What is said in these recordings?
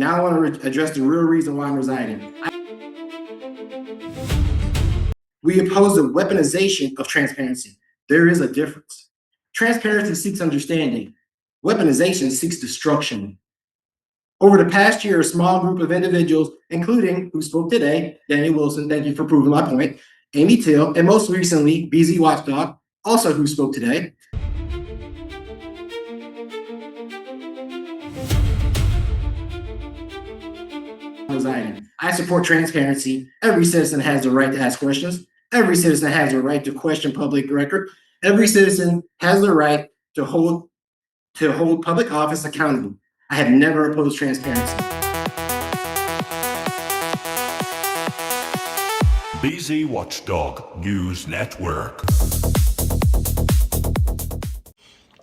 now I want to address the real reason why I'm resigning. We oppose the weaponization of transparency. There is a difference. Transparency seeks understanding. Weaponization seeks destruction. Over the past year, a small group of individuals, including who spoke today, Daniel Wilson, thank you for proving my point, Amy Till, and most recently, BZ Watchdog, also who spoke today. Resigning. I support transparency. Every citizen has the right to ask questions. Every citizen has the right to question public record. Every citizen has the right to hold public office accountable. I have never opposed transparency. BZ Watchdog News Network.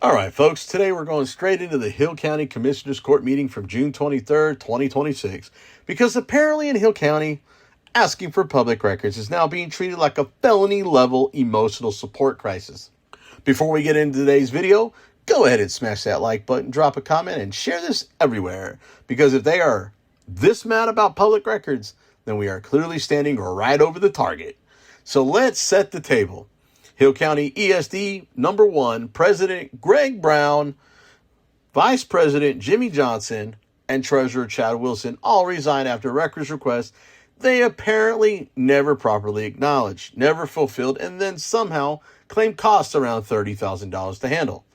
All right, folks, today we're going straight into the Hill County Commissioners Court meeting from June 23rd, 2026, because apparently in Hill County, asking for public records is now being treated like a felony-level emotional support crisis. Before we get into today's video, go ahead and smash that like button, drop a comment, and share this everywhere, because if they are this mad about public records, then we are clearly standing right over the target. So let's set the table. Hill County ESD number 1, President Greg Brown, Vice President Jimmy Johnson, and Treasurer Chad Wilson all resigned after records requests they apparently never properly acknowledged, never fulfilled, and then somehow claimed costs around $30,000 to handle.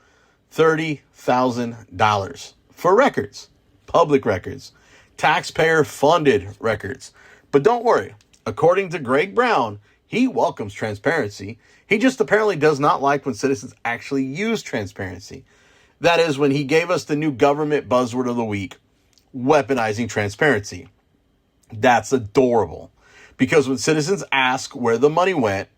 $30,000 for records, public records, taxpayer-funded records. But don't worry, according to Greg Brown, he welcomes transparency. He just apparently does not like when citizens actually use transparency. That is when he gave us the new government buzzword of the week, weaponizing transparency. That's adorable, because when citizens ask where the money went,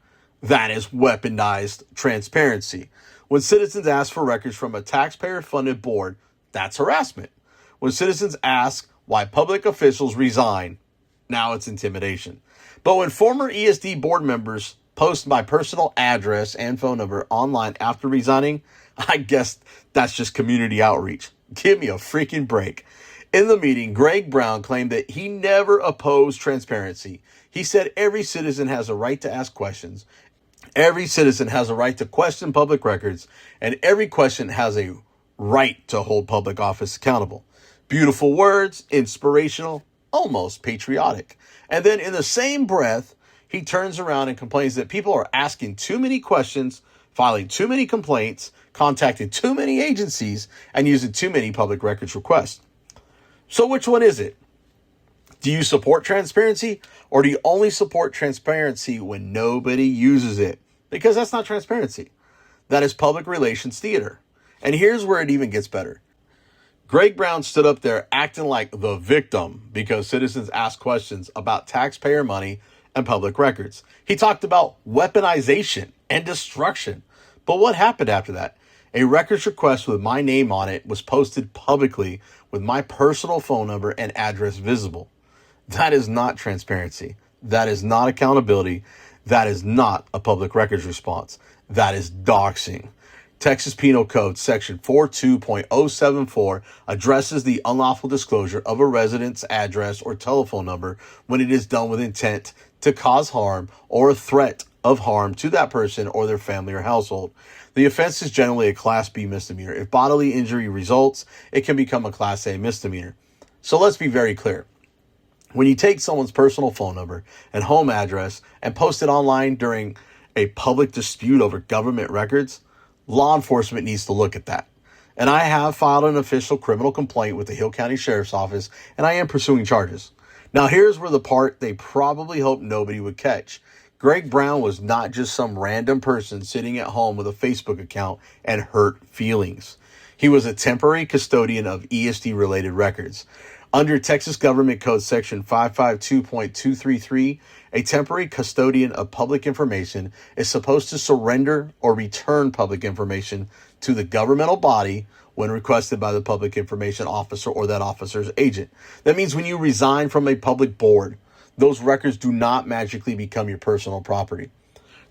that is weaponized transparency. When citizens ask for records from a taxpayer-funded board, that's harassment. When citizens ask why public officials resign, now it's intimidation. But when former ESD board members post my personal address and phone number online after resigning, I guess that's just community outreach. Give me a freaking break. In the meeting, Greg Brown claimed that he never opposed transparency. He said every citizen has a right to ask questions. Every citizen has a right to question public records, and every question has a right to hold public office accountable. Beautiful words, inspirational, almost patriotic. And then in the same breath, he turns around and complains that people are asking too many questions, filing too many complaints, contacting too many agencies, and using too many public records requests. So which one is it? Do you support transparency, or do you only support transparency when nobody uses it? Because that's not transparency. That is public relations theater. And here's where it even gets better. Greg Brown stood up there acting like the victim because citizens asked questions about taxpayer money and public records. He talked about weaponization and destruction. But what happened after that? A records request with my name on it was posted publicly with my personal phone number and address visible. That is not transparency. That is not accountability. That is not a public records response. That is doxing. Texas Penal Code Section 42.074 addresses the unlawful disclosure of a resident's address or telephone number when it is done with intent to cause harm or a threat of harm to that person or their family or household. The offense is generally a Class B misdemeanor. If bodily injury results, it can become a Class A misdemeanor. So let's be very clear. When you take someone's personal phone number and home address and post it online during a public dispute over government records, law enforcement needs to look at that. And I have filed an official criminal complaint with the Hill County Sheriff's Office, and I am pursuing charges. Now, here's where the part they probably hoped nobody would catch. Greg Brown was not just some random person sitting at home with a Facebook account and hurt feelings. He was a temporary custodian of ESD-related records. Under Texas Government Code Section 552.233, a temporary custodian of public information is supposed to surrender or return public information to the governmental body when requested by the public information officer or that officer's agent. That means when you resign from a public board, those records do not magically become your personal property.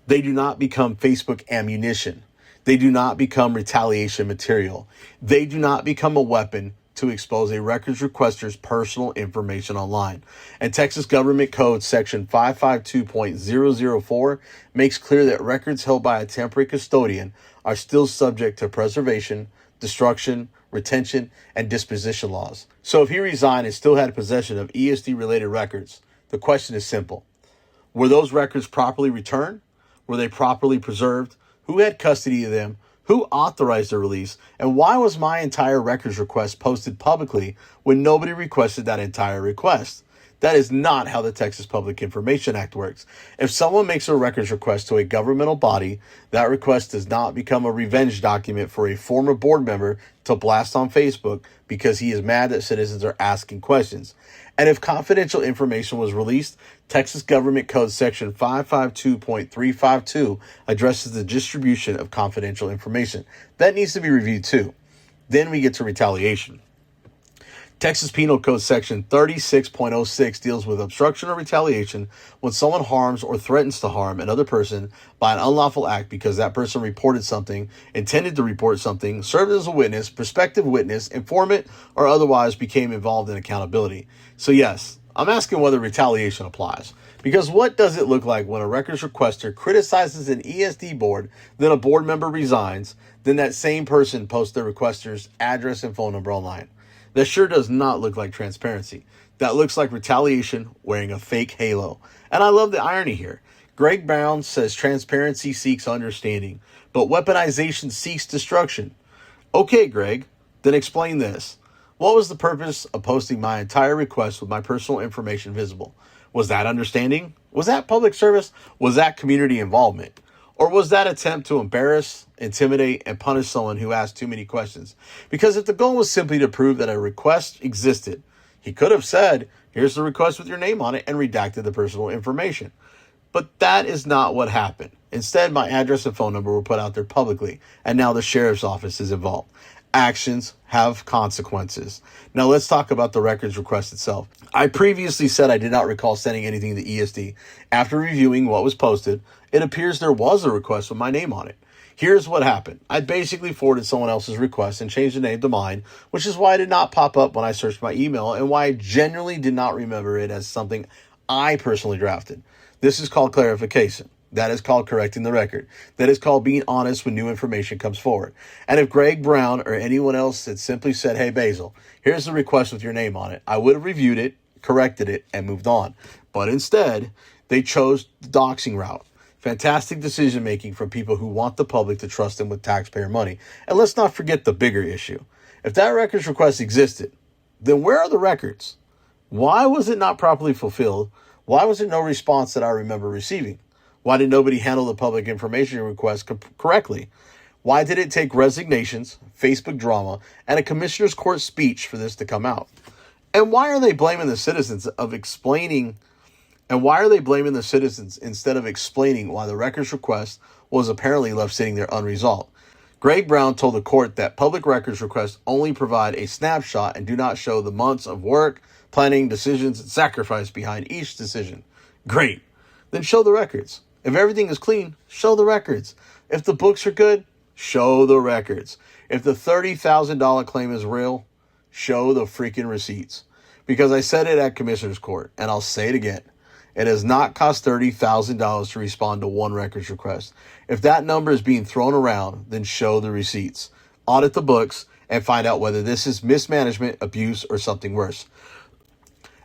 They do not become Facebook ammunition. They do not become retaliation material. They do not become a weapon to expose a records requester's personal information online. And Texas Government Code Section 552.004 makes clear that records held by a temporary custodian are still subject to preservation, destruction, retention, and disposition laws. So if he resigned and still had possession of ESD-related records, the question is simple. Were those records properly returned? Were they properly preserved? Who had custody of them? Who authorized their release? And why was my entire records request posted publicly when nobody requested that entire request? That is not how the Texas Public Information Act works. If someone makes a records request to a governmental body, that request does not become a revenge document for a former board member to blast on Facebook because he is mad that citizens are asking questions. And if confidential information was released, Texas Government Code Section 552.352 addresses the distribution of confidential information. That needs to be reviewed too. Then we get to retaliation. Texas Penal Code Section 36.06 deals with obstruction or retaliation when someone harms or threatens to harm another person by an unlawful act because that person reported something, intended to report something, served as a witness, prospective witness, informant, or otherwise became involved in accountability. So yes, I'm asking whether retaliation applies. Because what does it look like when a records requester criticizes an ESD board, then a board member resigns, then that same person posts their requester's address and phone number online? That sure does not look like transparency. That looks like retaliation wearing a fake halo. And I love the irony here. Greg Brown says transparency seeks understanding, but weaponization seeks destruction. Okay, Greg, then explain this. What was the purpose of posting my entire request with my personal information visible? Was that understanding? Was that public service? Was that community involvement? Or was that attempt to embarrass, intimidate, and punish someone who asked too many questions? Because if the goal was simply to prove that a request existed, he could have said, here's the request with your name on it, and redacted the personal information. But that is not what happened. Instead, my address and phone number were put out there publicly, and now the sheriff's office is involved. Actions have consequences. Now let's talk about the records request itself. I previously said I did not recall sending anything to ESD. After reviewing what was posted, it appears there was a request with my name on it. Here's what happened. I basically forwarded someone else's request and changed the name to mine, which is why it did not pop up when I searched my email and why I genuinely did not remember it as something I personally drafted. This is called clarification. That is called correcting the record. That is called being honest when new information comes forward. And if Greg Brown or anyone else had simply said, hey, Basil, here's the request with your name on it, I would have reviewed it, corrected it, and moved on. But instead, they chose the doxing route. Fantastic decision-making from people who want the public to trust them with taxpayer money. And let's not forget the bigger issue. If that records request existed, then where are the records? Why was it not properly fulfilled? Why was there no response that I remember receiving? Why did nobody handle the public information request correctly? Why did it take resignations, Facebook drama, and a commissioner's court speech for this to come out? And why are they blaming the citizens instead of explaining why the records request was apparently left sitting there unresolved? Greg Brown told the court that public records requests only provide a snapshot and do not show the months of work, planning, decisions, and sacrifice behind each decision. Great. Then show the records. If everything is clean, show the records. If the books are good, show the records. If the $30,000 claim is real, show the freaking receipts. Because I said it at Commissioner's Court, and I'll say it again. It does not cost $30,000 to respond to one records request. If that number is being thrown around, then show the receipts. Audit the books and find out whether this is mismanagement, abuse, or something worse.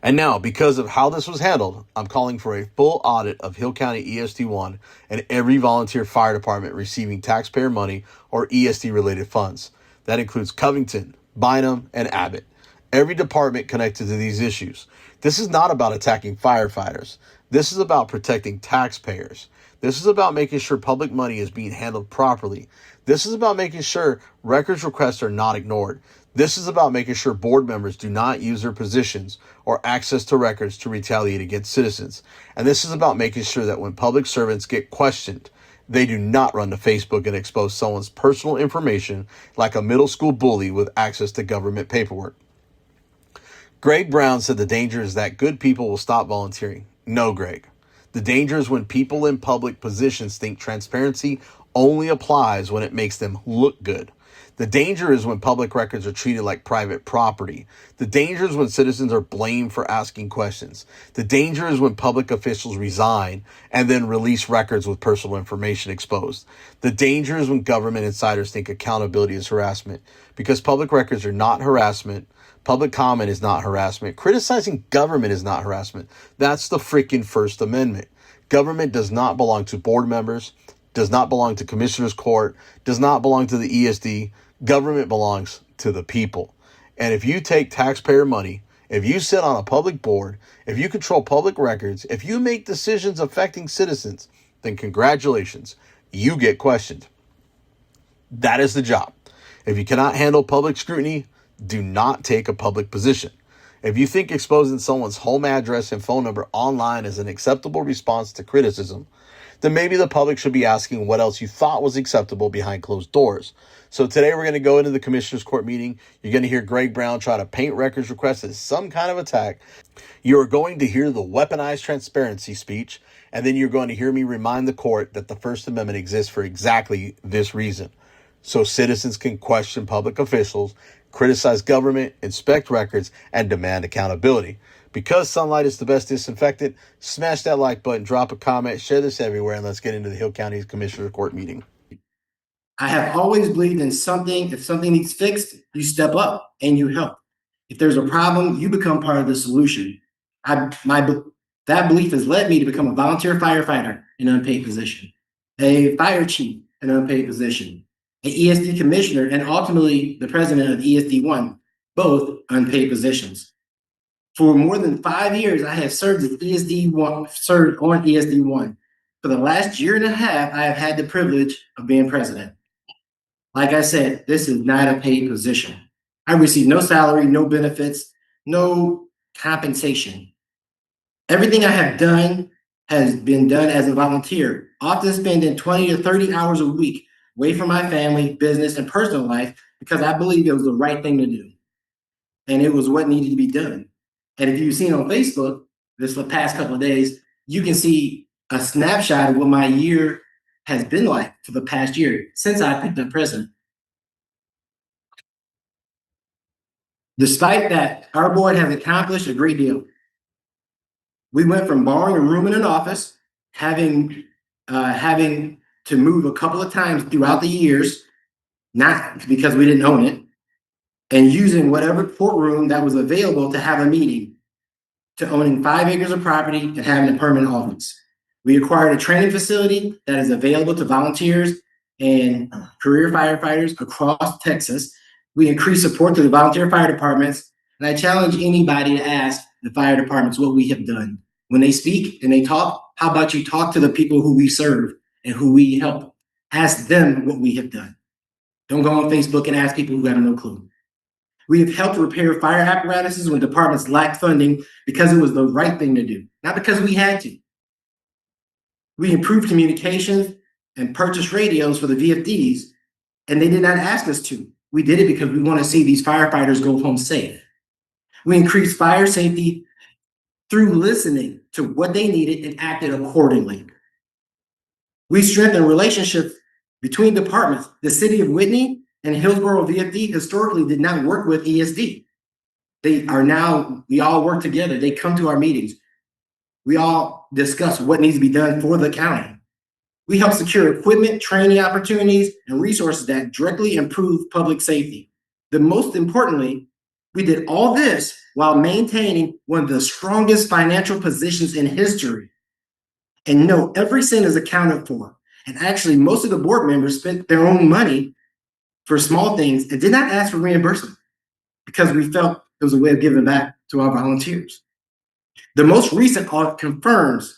And now, because of how this was handled, I'm calling for a full audit of Hill County ESD1 and every volunteer fire department receiving taxpayer money or ESD-related funds. That includes Covington, Bynum, and Abbott. Every department connected to these issues. This is not about attacking firefighters. This is about protecting taxpayers. This is about making sure public money is being handled properly. This is about making sure records requests are not ignored. This is about making sure board members do not use their positions or access to records to retaliate against citizens. And this is about making sure that when public servants get questioned, they do not run to Facebook and expose someone's personal information like a middle school bully with access to government paperwork. Greg Brown said the danger is that good people will stop volunteering. No, Greg. The danger is when people in public positions think transparency only applies when it makes them look good. The danger is when public records are treated like private property. The danger is when citizens are blamed for asking questions. The danger is when public officials resign and then release records with personal information exposed. The danger is when government insiders think accountability is harassment, because public records are not harassment. Public comment is not harassment. Criticizing government is not harassment. That's the freaking First Amendment. Government does not belong to board members, does not belong to commissioner's court, does not belong to the ESD. Government belongs to the people. And if you take taxpayer money, if you sit on a public board, if you control public records, if you make decisions affecting citizens, then congratulations, you get questioned. That is the job. If you cannot handle public scrutiny, do not take a public position. If you think exposing someone's home address and phone number online is an acceptable response to criticism, then maybe the public should be asking what else you thought was acceptable behind closed doors. So today we're going to go into the Commissioner's Court meeting. You're going to hear Greg Brown try to paint records requests as some kind of attack. You are going to hear the weaponized transparency speech, and then you're going to hear me remind the court that the First Amendment exists for exactly this reason, so citizens can question public officials, criticize government, inspect records, and demand accountability. Because sunlight is the best disinfectant, smash that like button, drop a comment, share this everywhere, and let's get into the Hill County Commissioner Court meeting. I have always believed in something. If something needs fixed, you step up and you help. If there's a problem, you become part of the solution. That belief has led me to become a volunteer firefighter in an unpaid position, a fire chief in an unpaid position, an ESD commissioner, and ultimately the president of ESD1, both unpaid positions. For more than 5 years, I have served on ESD1. For the last year and a half, I have had the privilege of being president. Like I said, this is not a paid position. I receive no salary, no benefits, no compensation. Everything I have done has been done as a volunteer, often spending 20 to 30 hours a week away from my family, business, and personal life because I believe it was the right thing to do. And it was what needed to be done. And if you've seen on Facebook this past couple of days, you can see a snapshot of what my year has been like for the past year since I picked up president. Despite that, our board has accomplished a great deal. We went from borrowing a room in an office, having to move a couple of times throughout the years, not because we didn't own it, and using whatever courtroom that was available to have a meeting, to owning 5 acres of property and having a permanent office. We acquired a training facility that is available to volunteers and career firefighters across Texas. We increased support to the volunteer fire departments, and I challenge anybody to ask the fire departments what we have done. When they speak and they talk, how about you talk to the people who we serve and who we help? Ask them what we have done. Don't go on Facebook and ask people who have no clue. We have helped repair fire apparatuses when departments lacked funding because it was the right thing to do, not because we had to. We improved communications and purchased radios for the VFDs, and they did not ask us to. We did it because we want to see these firefighters go home safe. We increased fire safety through listening to what they needed and acted accordingly. We strengthened relationships between departments. The city of Whitney and Hillsborough VFD historically did not work with ESD. We all work together. They come to our meetings. We all discuss what needs to be done for the county. We help secure equipment, training opportunities, and resources that directly improve public safety. The most importantly, we did all this while maintaining one of the strongest financial positions in history. And no, every cent is accounted for. And actually, most of the board members spent their own money for small things and did not ask for reimbursement because we felt it was a way of giving back to our volunteers. The most recent audit confirms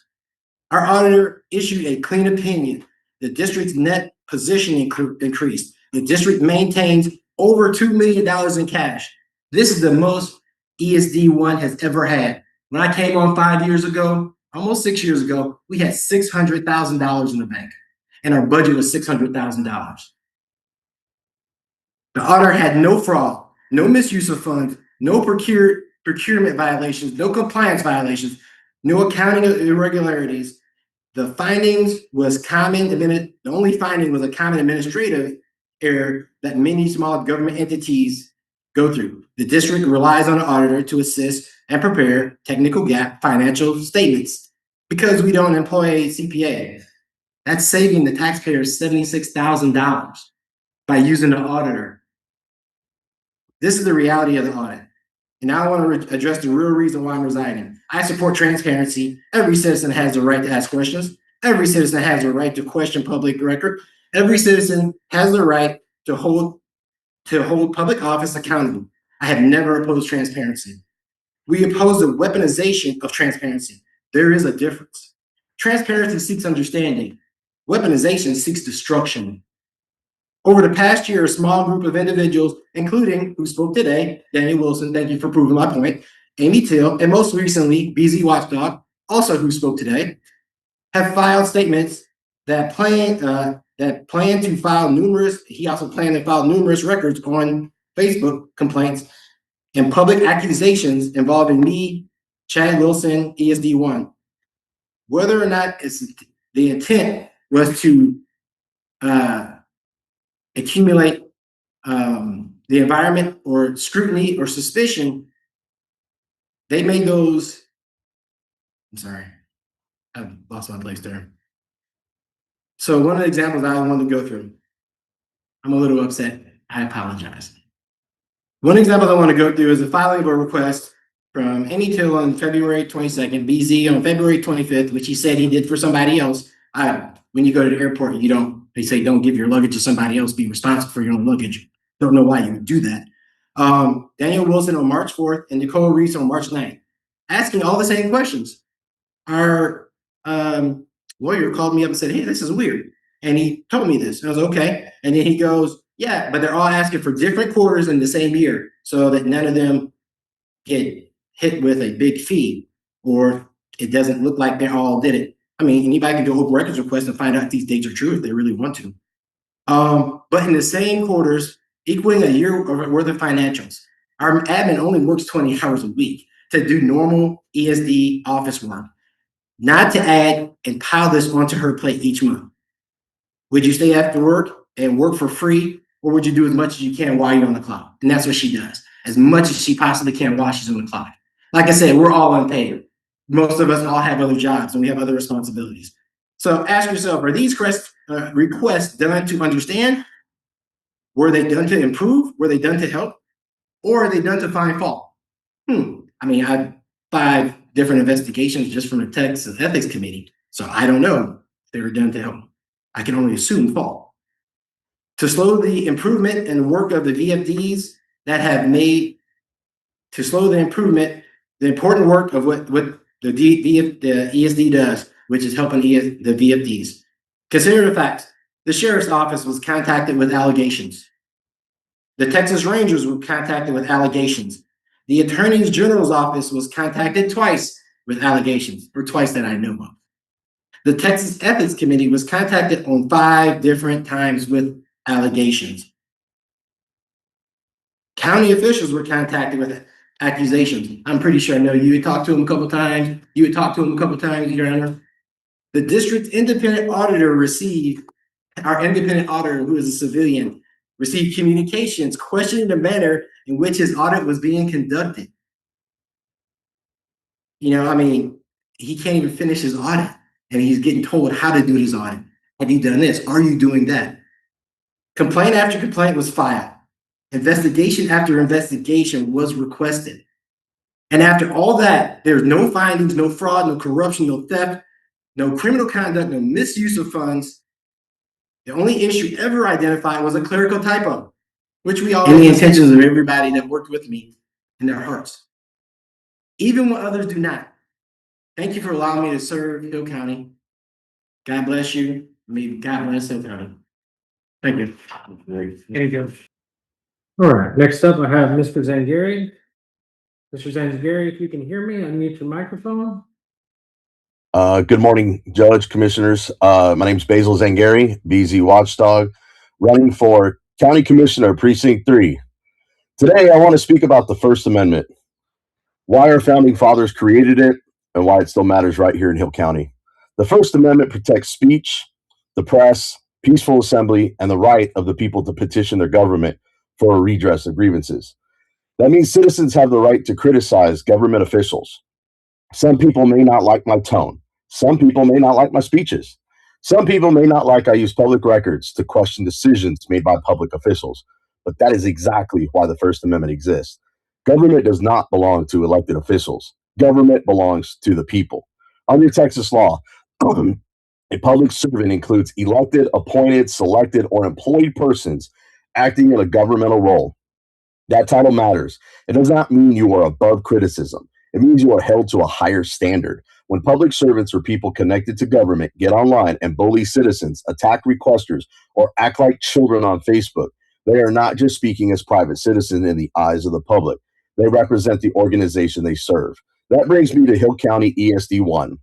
our auditor issued a clean opinion. The district's net position increased. The district maintains over $2 million in cash. This is the most ESD1 has ever had. When I came on 5 years ago, almost 6 years ago, we had $600,000 in the bank, and our budget was $600,000. The auditor had no fraud, no misuse of funds, no procurement violations, no compliance violations, no accounting irregularities. The findings was the only finding was a common administrative error that many small government entities go through. The district relies on an auditor to assist and prepare technical gap financial statements because we don't employ a CPA. That's saving the taxpayers $76,000 by using an auditor. This is the reality of the audit. And now I want to address the real reason why I'm resigning. I support transparency. Every citizen has the right to ask questions. Every citizen has the right to question public record. Every citizen has the right to hold public office accountable. I have never opposed transparency. We oppose the weaponization of transparency. There is a difference. Transparency seeks understanding. Weaponization seeks destruction. Over the past year, a small group of individuals, including who spoke today, Daniel Wilson, thank you for proving my point, Amy Till, and most recently, BZ Watchdog, also who spoke today, have filed statements that plan to file numerous, he also planned to file numerous records on Facebook complaints and public accusations involving me, Chad Wilson, ESD1. Whether or not the intent was to accumulate the environment or scrutiny or suspicion, they made those, I'm sorry, I've lost my place there. So one of the examples I want to go through, I'm a little upset, I apologize. One example I want to go through is the filing of a request from Amy Till on February 22nd, BZ on February 25th, which he said he did for somebody else. When you go to the airport, they say don't give your luggage to somebody else, be responsible for your own luggage. Don't know why you would do that. Daniel Wilson on March 4th and Nicole Reese on March 9th, asking all the same questions. Our lawyer called me up and said, hey, this is weird. And he told me this. And I was okay. And then he goes, yeah, but they're all asking for different quarters in the same year so that none of them get hit with a big fee, or it doesn't look like they all did it. I mean, anybody can do open records request and find out if these dates are true if they really want to. But in the same quarters, equaling a year worth of financials, our admin only works 20 hours a week to do normal ESD office work, not to add and pile this onto her plate each month. Would you stay after work and work for free, or would you do as much as you can while you're on the clock? And that's what she does, as much as she possibly can while she's on the clock. Like I said, we're all unpaid. Most of us all have other jobs and we have other responsibilities. So ask yourself, are these requests done to understand? Were they done to improve? Were they done to help? Or are they done to find fault? I mean, I have 5 different investigations just from the Texas Ethics Committee. So I don't know if they were done to help. I can only assume fault. To slow the improvement and work of the VFDs that have made, to slow the improvement, the important work of what the ESD does, which is helping the VFDs. Consider the facts. The sheriff's office was contacted with allegations. The Texas Rangers were contacted with allegations. The Attorney General's office was contacted twice with allegations, or twice that I know of. The Texas Ethics Committee was contacted on 5 different times with allegations. County officials were contacted with accusations. I'm pretty sure I know you had talked to him a couple times. Your Honor. The district independent auditor our independent auditor, who is a civilian, received communications questioning the manner in which his audit was being conducted. I mean, he can't even finish his audit and he's getting told how to do his audit. Have you done this? Are you doing that? Complaint after complaint was filed. Investigation after investigation was requested. And after all that, there's no findings, no fraud, no corruption, no theft, no criminal conduct, no misuse of funds. The only issue ever identified was a clerical typo, which we all in the intentions of everybody that worked with me in their hearts, even when others do not. Thank you for allowing me to serve Hill County. God bless you. May God bless Hill County. Thank you. Thank you. All right, next up I have Mr. Zangari. Mr. Zangari, if you can hear me, unmute your microphone. Good morning, Judge, Commissioners. My name is Basil Zangari, BZ Watchdog, running for County Commissioner, Precinct 3. Today, I want to speak about the First Amendment, why our founding fathers created it, and why it still matters right here in Hill County. The First Amendment protects speech, the press, peaceful assembly, and the right of the people to petition their government for a redress of grievances. That means citizens have the right to criticize government officials. Some people may not like my tone. Some people may not like my speeches. Some people may not like I use public records to question decisions made by public officials. But that is exactly why the First Amendment exists. Government does not belong to elected officials. Government belongs to the people. Under Texas law, a public servant includes elected, appointed, selected, or employed persons acting in a governmental role. That title matters. It does not mean you are above criticism. It means you are held to a higher standard. When public servants or people connected to government get online and bully citizens, attack requesters, or act like children on Facebook, they are not just speaking as private citizens in the eyes of the public. They represent the organization they serve. That brings me to Hill County ESD 1.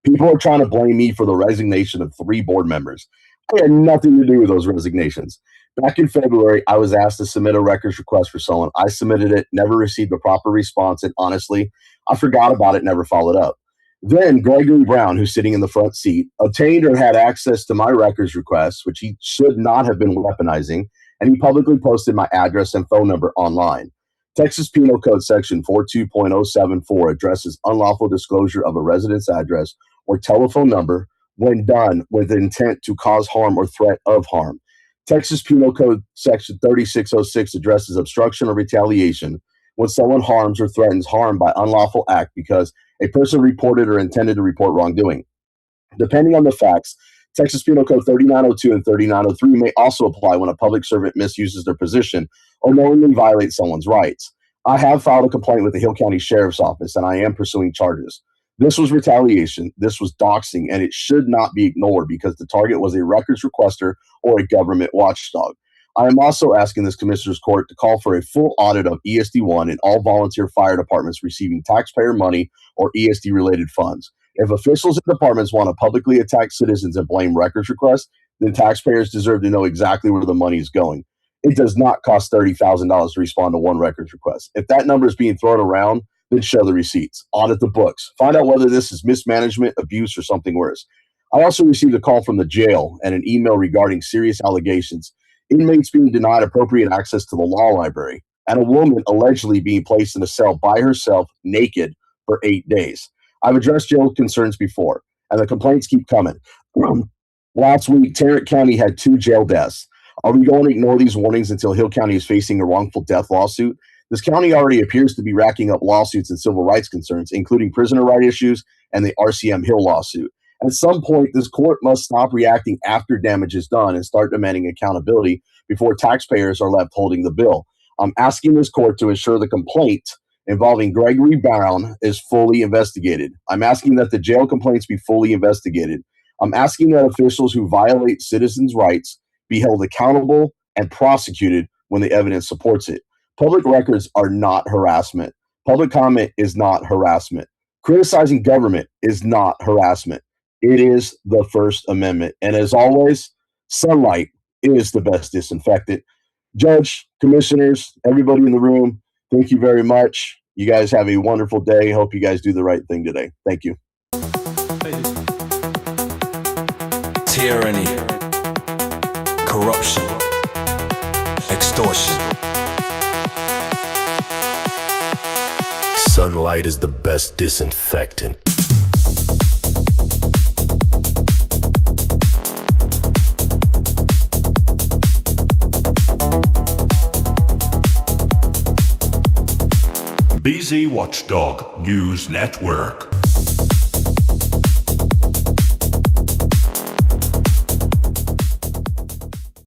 People are trying to blame me for the resignation of 3 board members. I had nothing to do with those resignations. Back in February, I was asked to submit a records request for someone. I submitted it, never received a proper response, and honestly, I forgot about it, never followed up. Then Gregory Brown, who's sitting in the front seat, obtained or had access to my records request, which he should not have been weaponizing, and he publicly posted my address and phone number online. Texas Penal Code Section 42.074 addresses unlawful disclosure of a resident's address or telephone number when done with intent to cause harm or threat of harm. Texas Penal Code Section 3606 addresses obstruction or retaliation when someone harms or threatens harm by unlawful act because a person reported or intended to report wrongdoing. Depending on the facts, Texas Penal Code 3902 and 3903 may also apply when a public servant misuses their position or knowingly violates someone's rights. I have filed a complaint with the Hill County Sheriff's Office, and I am pursuing charges. This was retaliation, this was doxing, and it should not be ignored because the target was a records requester or a government watchdog. I am also asking this Commissioner's Court to call for a full audit of ESD1 and all volunteer fire departments receiving taxpayer money or ESD-related funds. If officials and departments want to publicly attack citizens and blame records requests, then taxpayers deserve to know exactly where the money is going. It does not cost $30,000 to respond to one records request. If that number is being thrown around, then show the receipts. Audit the books. Find out whether this is mismanagement, abuse, or something worse. I also received a call from the jail and an email regarding serious allegations, inmates being denied appropriate access to the law library, and a woman allegedly being placed in a cell by herself, naked, for 8 days. I've addressed jail concerns before, and the complaints keep coming. Last week, Tarrant County had 2 jail deaths. Are we going to ignore these warnings until Hill County is facing a wrongful death lawsuit? This county already appears to be racking up lawsuits and civil rights concerns, including prisoner right issues and the RCM Hill lawsuit. At some point, this court must stop reacting after damage is done and start demanding accountability before taxpayers are left holding the bill. I'm asking this court to ensure the complaint involving Gregory Brown is fully investigated. I'm asking that the jail complaints be fully investigated. I'm asking that officials who violate citizens' rights be held accountable and prosecuted when the evidence supports it. Public records are not harassment. Public comment is not harassment. Criticizing government is not harassment. It is the First Amendment. And as always, sunlight is the best disinfectant. Judge, commissioners, everybody in the room, thank you very much. You guys have a wonderful day. Hope you guys do the right thing today. Thank you. Tyranny, corruption, extortion. Sunlight is the best disinfectant. BZ Watchdog News Network.